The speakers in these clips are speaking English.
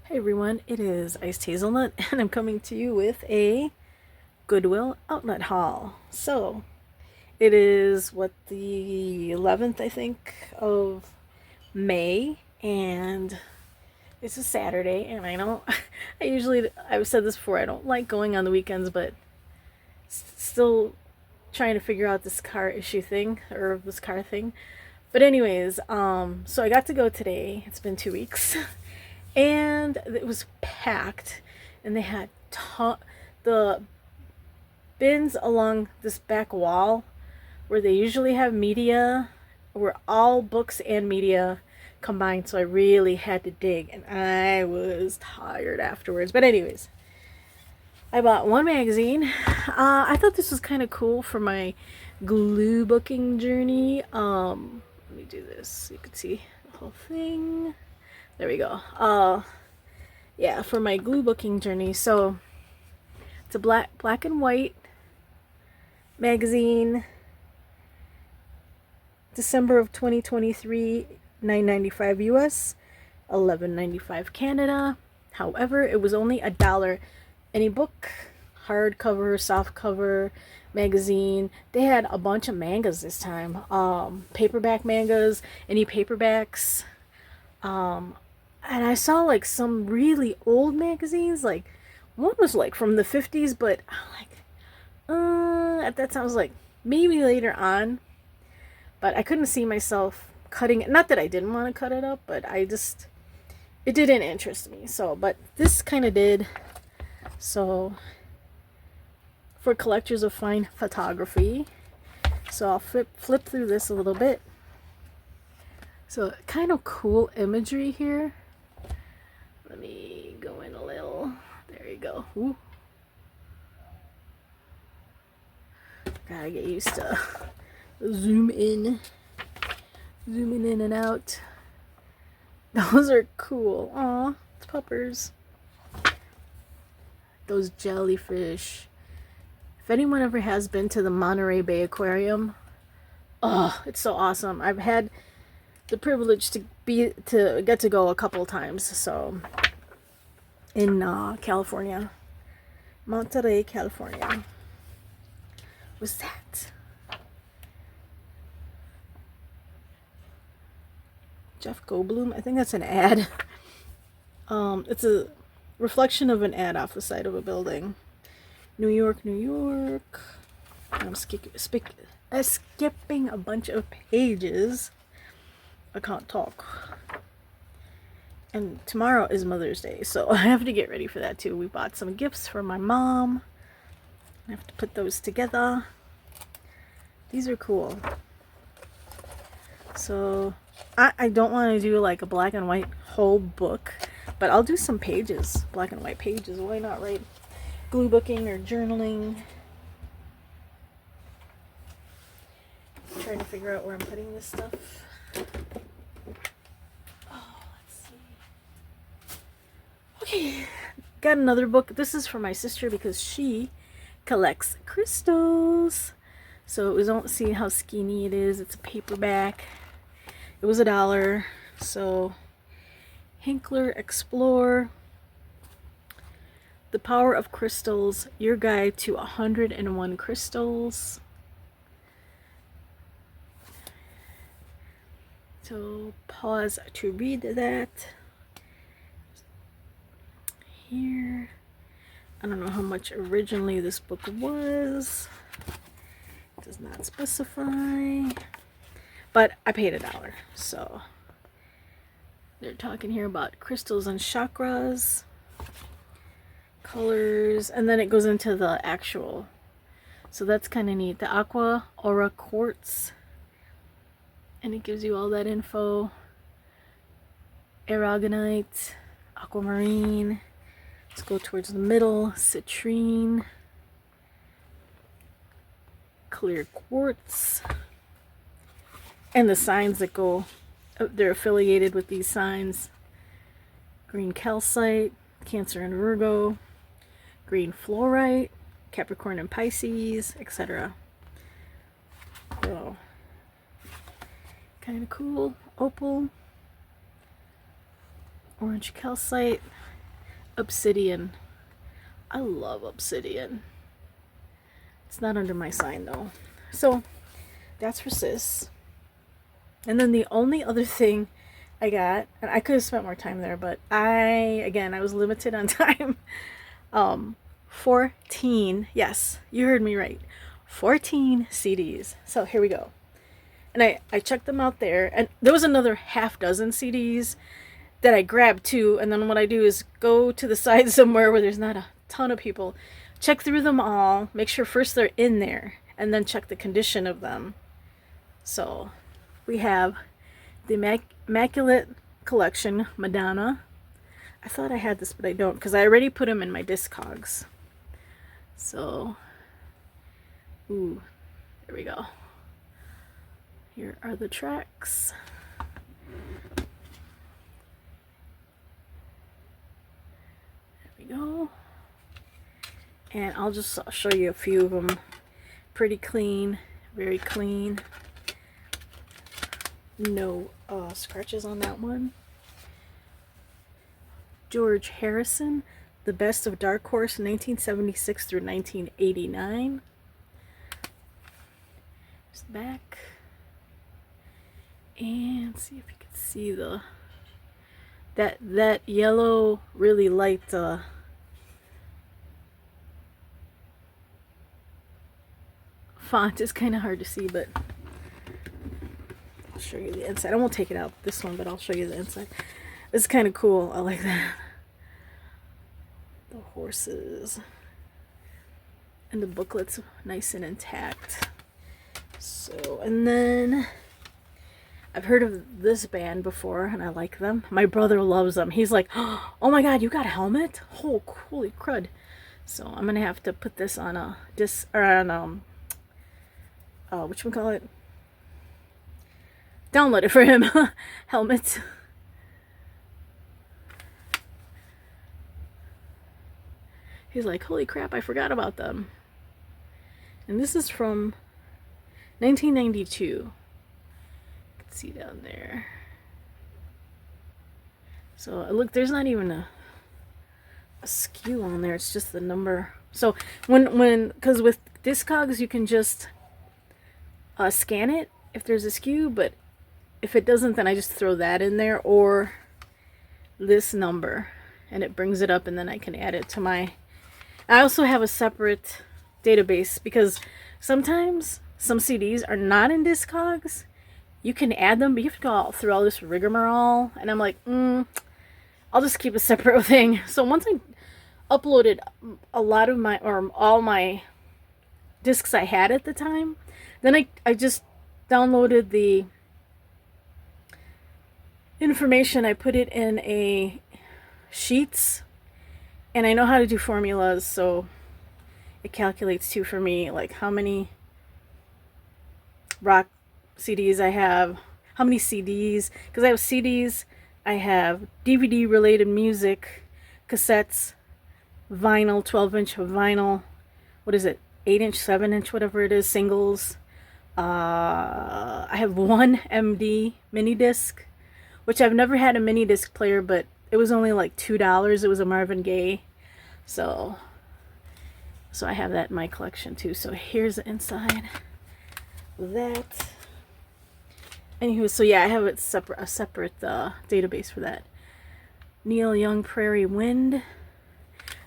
Hey everyone, it is Icedhazelnut and I'm coming to you with a Goodwill Outlet haul. So, it is the 11th, I think, of May, and it's a Saturday, and I know I've said this before, I don't like going on the weekends, but still trying to figure out this car issue thing, or this car thing. But anyways, so I got to go today. It's been 2 weeks. And it was packed, and they had the bins along this back wall where they usually have media were all books and media combined, so I really had to dig, and I was tired afterwards. But anyways, I bought one magazine. I thought this was kind of cool for my glue booking journey. Let me do this so you can see the whole thing. There we go. Yeah, for my glue booking journey. So it's a black and white magazine. December of 2023, $9.95 US, $11.95 Canada. However, it was only $1. Any book, hardcover, softcover, magazine. They had a bunch of mangas this time. Paperback mangas, any paperbacks. And I saw like some really old magazines, like one was like from the 50s, but I'm like, at that time I was like, maybe later on, but I couldn't see myself cutting it. Not that I didn't want to cut it up, but it didn't interest me. So, but this kind of did. So, for collectors of fine photography, so I'll flip through this a little bit. So, kind of cool imagery here. Let me go in a little. There you go. Ooh. Gotta get used to zooming in and out. Those are cool. Aw, it's puppers. Those jellyfish. If anyone ever has been to the Monterey Bay Aquarium, oh, it's so awesome. I've had the privilege to get to go a couple times. So in California, Monterey, California. What's that? Jeff Goldblum? I think that's an ad. It's a reflection of an ad off the side of a building. New York, New York. I'm skipping a bunch of pages. I can't talk. And tomorrow is Mother's Day, so I have to get ready for that too. We bought some gifts for my mom. I have to put those together. These are cool. So I don't want to do like a black and white whole book, but I'll do some pages, black and white pages. Why not, right? Glue booking or journaling. I'm trying to figure out where I'm putting this stuff. Oh, let's see. Okay, got another book. This is for my sister because she collects crystals. So don't see how skinny it is. It's a paperback. It was $1. So Hinkler Explore. The Power of Crystals, your guide to 101 crystals. So pause to read that. Here. I don't know how much originally this book was. It does not specify. But I paid $1. So they're talking here about crystals and chakras, colors, and then it goes into the actual. So that's kind of neat. The Aqua Aura Quartz. And it gives you all that info. Aragonite, aquamarine. Let's go towards the middle. Citrine. Clear quartz. And the signs that go, they're affiliated with these signs. Green calcite, Cancer and Virgo. Green fluorite, Capricorn and Pisces, etc. So, kind of cool. Opal, orange calcite, Obsidian. I love Obsidian. It's not under my sign though. So that's for sis. And then the only other thing I got, and I could have spent more time there, but I was limited on time. 14, yes, you heard me right. 14 CDs. So here we go. And I checked them out there, and there was another half dozen CDs that I grabbed too. And then what I do is go to the side somewhere where there's not a ton of people, check through them all, make sure first they're in there, and then check the condition of them. So we have the Immaculate Collection Madonna. I thought I had this, but I don't, because I already put them in my Discogs. So, ooh, there we go. Here are the tracks. There we go. And I'll just show you a few of them. Pretty clean, very clean. No scratches on that one. George Harrison, The Best of Dark Horse, 1976 through 1989. There's the back. And see if you can see that yellow, really light font is kind of hard to see, but I'll show you the inside. I won't take it out this one, but I'll show you the inside. It's kind of cool. I like that. The horses. And the booklet's nice and intact. So, and then I've heard of this band before, and I like them. My brother loves them. He's like, oh my god, you got a helmet? Oh, holy crud. So I'm going to have to put this on a disc, or on, whatchamacallit? Download it for him. Helmet. He's like, holy crap, I forgot about them. And this is from 1992. You can see down there. So look, there's not even a SKU on there. It's just the number. So because with Discogs you can just scan it if there's a SKU, but if it doesn't, then I just throw that in there or this number, and it brings it up, and then I can add it to my. I also have a separate database because sometimes some CDs are not in Discogs. You can add them, but you have to go through all this rigmarole, and I'm like, I'll just keep a separate thing. So once I uploaded a lot of my, or all my discs I had at the time, then I just downloaded the information. I put it in a sheets, and I know how to do formulas, so it calculates too for me, like how many rock CDs I have, how many CDs, because I have CDs, I have DVD related music, cassettes, vinyl, 12-inch vinyl, what is it, 8-inch, 7-inch, whatever it is, singles. I have one MD mini disc, which I've never had a mini disc player, but it was only like $2. It was a Marvin Gaye. So I have that in my collection too. So here's the inside of that. Anywho, so yeah, I have a separate database for that. Neil Young, Prairie Wind.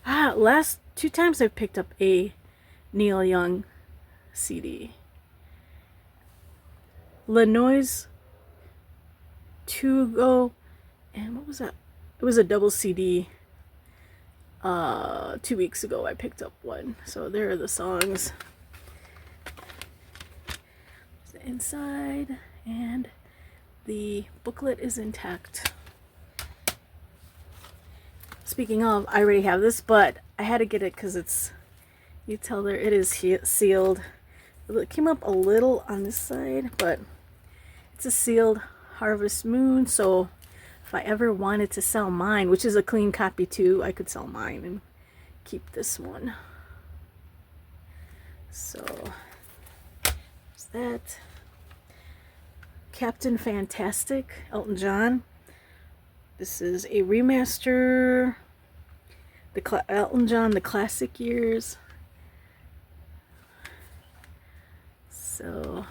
Last 2 times I've picked up a Neil Young CD. Lanois Tugo, and what was that? It was a double CD. 2 weeks ago I picked up one. So there are the songs. The inside, and the booklet is intact. Speaking of, I already have this, but I had to get it because it's, you tell there it is sealed. It came up a little on this side, but it's a sealed Harvest Moon, so if I ever wanted to sell mine, which is a clean copy too, I could sell mine and keep this one. So there's that. Captain Fantastic, Elton John. This is a remaster. Elton John, the classic years. So,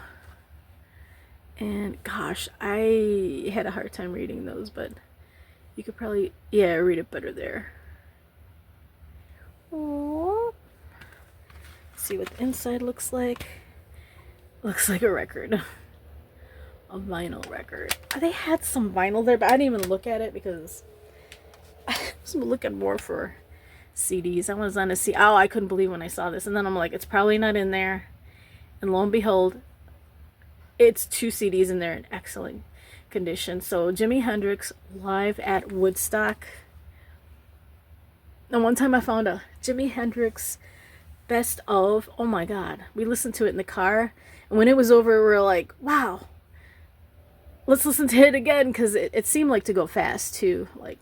and gosh, I had a hard time reading those, but you could probably, yeah, read it better there. Aww. See what the inside looks like. Looks like a record. A vinyl record. They had some vinyl there, but I didn't even look at it because I was looking more for CDs. I was on a CD. Oh, I couldn't believe when I saw this. And then I'm like, it's probably not in there. And lo and behold, it's 2 CDs in there in excellent condition. So Jimi Hendrix live at Woodstock. And one time I found a Jimi Hendrix best of. Oh my God. We listened to it in the car. And when it was over, we were like, wow. Let's listen to it again, because it seemed like to go fast too. Like,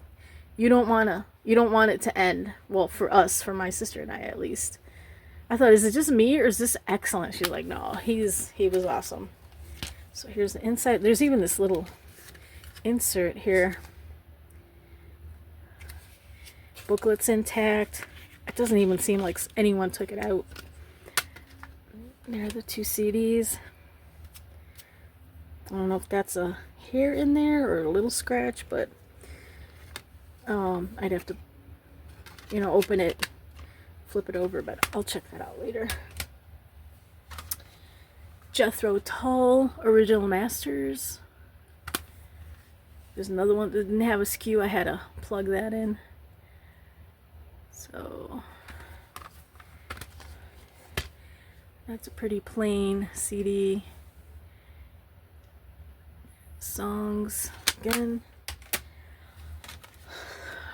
you don't want it to end. Well, for us, for my sister and I at least. I thought, is it just me or is this excellent? She's like, no, he was awesome. So here's the inside. There's even this little insert here. Booklet's intact. It doesn't even seem like anyone took it out. There are the 2 CDs. I don't know if that's a hair in there or a little scratch, but I'd have to, open it, flip it over, but I'll check that out later. Jethro Tull Original Masters. There's another one that didn't have a SKU. I had to plug that in. So that's a pretty plain CD. Songs again.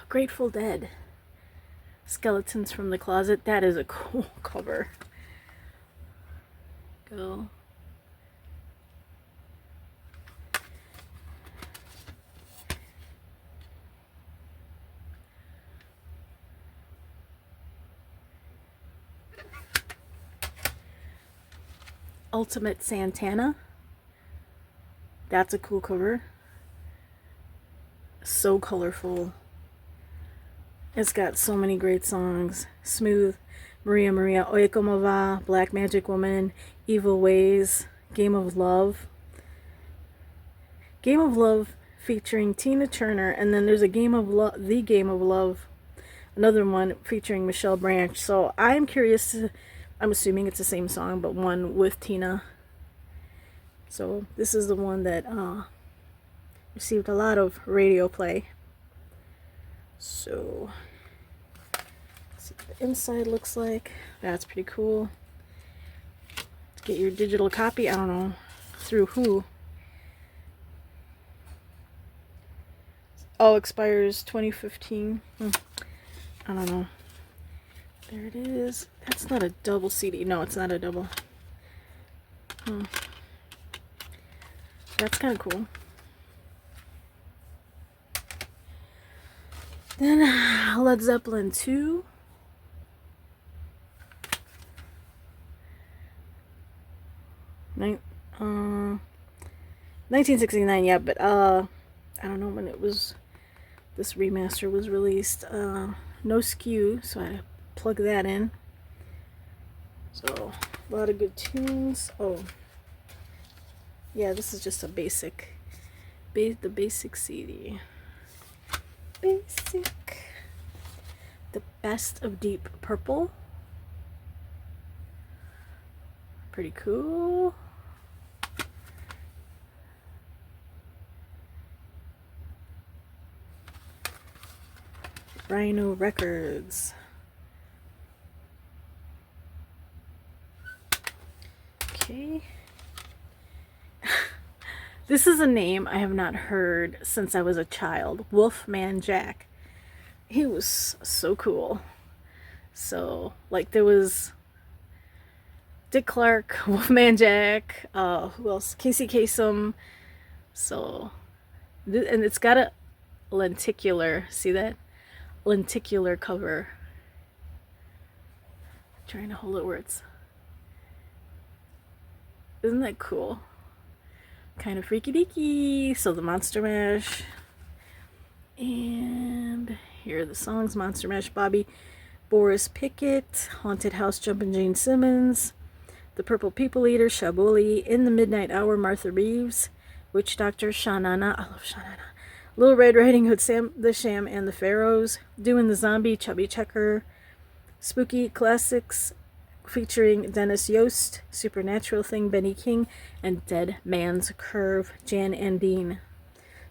Grateful Dead. Skeletons from the Closet. That is a cool cover. Go. Ultimate Santana. That's a cool cover. So colorful. It's got so many great songs. Smooth, Maria Maria, Oye Como Va, Black Magic Woman, Evil Ways, Game of Love. Game of Love featuring Tina Turner, and then there's a Game of Love, The Game of Love, another one featuring Michelle Branch. So I'm curious, I'm assuming it's the same song, but one with Tina. So this is the one that received a lot of radio play. So let's see what the inside looks like. That's pretty cool. To get your digital copy, I don't know through who. Oh, expires 2015. I don't know. There it is. That's not a double CD. No, it's not a double. That's kind of cool. Then Led Zeppelin 2. Nin 1969, yeah, but I don't know when it was, this remaster was released. No SKU, so I plug that in. So, a lot of good tunes. Oh, yeah, this is just a basic, the basic CD. Basic. The Best of Deep Purple. Pretty cool. Rhino Records. Okay. This is a name I have not heard since I was a child. Wolfman Jack. He was so cool. So, like, there was Dick Clark, Wolfman Jack, who else? Casey Kasem. So, and it's got a lenticular, see that? Lenticular cover. I'm trying to hold it where it's, isn't that cool? Kind of freaky deaky. So the Monster Mash. And Here are the songs: Monster Mash Bobby, Boris Pickett, Haunted House Jumpin' Jane Simmons, The Purple People Eater, Shabuli, In the Midnight Hour, Martha Reeves, Witch Doctor, Sha-Na-Na, I love Sha-Na-Na, Little Red Riding Hood, Sam the Sham and the Pharaohs, Doing the Zombie, Chubby Checker, Spooky Classics featuring Dennis Yost, Supernatural Thing, Benny King, and Dead Man's Curve, Jan and Dean.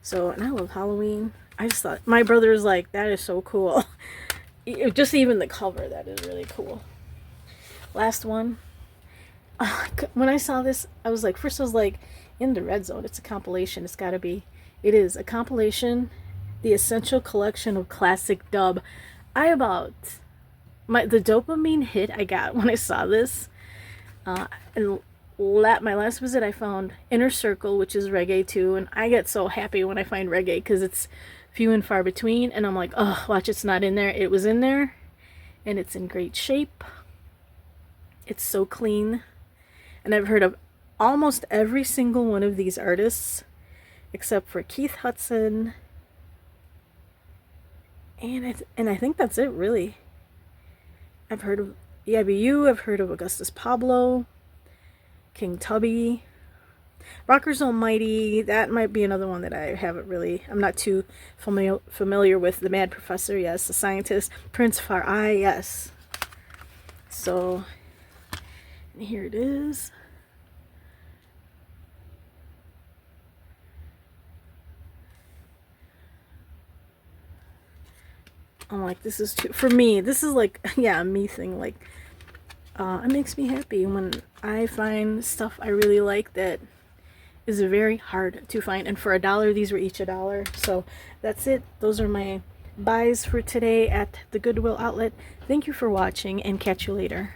So, and I love Halloween. I just thought, my brother was like, that is so cool. Just even the cover, that is really cool. Last one. When I saw this, I was like, first I was like, in the red zone, it's a compilation. It's gotta be. It is a compilation, the essential collection of classic dub. The dopamine hit I got when I saw this. And my last visit, I found Inner Circle, which is reggae too, and I get so happy when I find reggae because it's few and far between, and I'm like, oh, watch, it's not in there. It was in there, and it's in great shape. It's so clean, and I've heard of almost every single one of these artists except for Keith Hudson, and I think that's it, really. I've heard of EIBU, I've heard of Augustus Pablo, King Tubby, Rockers Almighty. That might be another one that I haven't really, I'm not too familiar with. The Mad Professor, yes. The Scientist, Prince Far Eye, yes. So, and here it is. I'm like, this is too, for me, this is like, yeah, a me thing. Like, it makes me happy when I find stuff I really like that is very hard to find. And for $1, these were each $1. So that's it. Those are my buys for today at the Goodwill Outlet. Thank you for watching, and catch you later.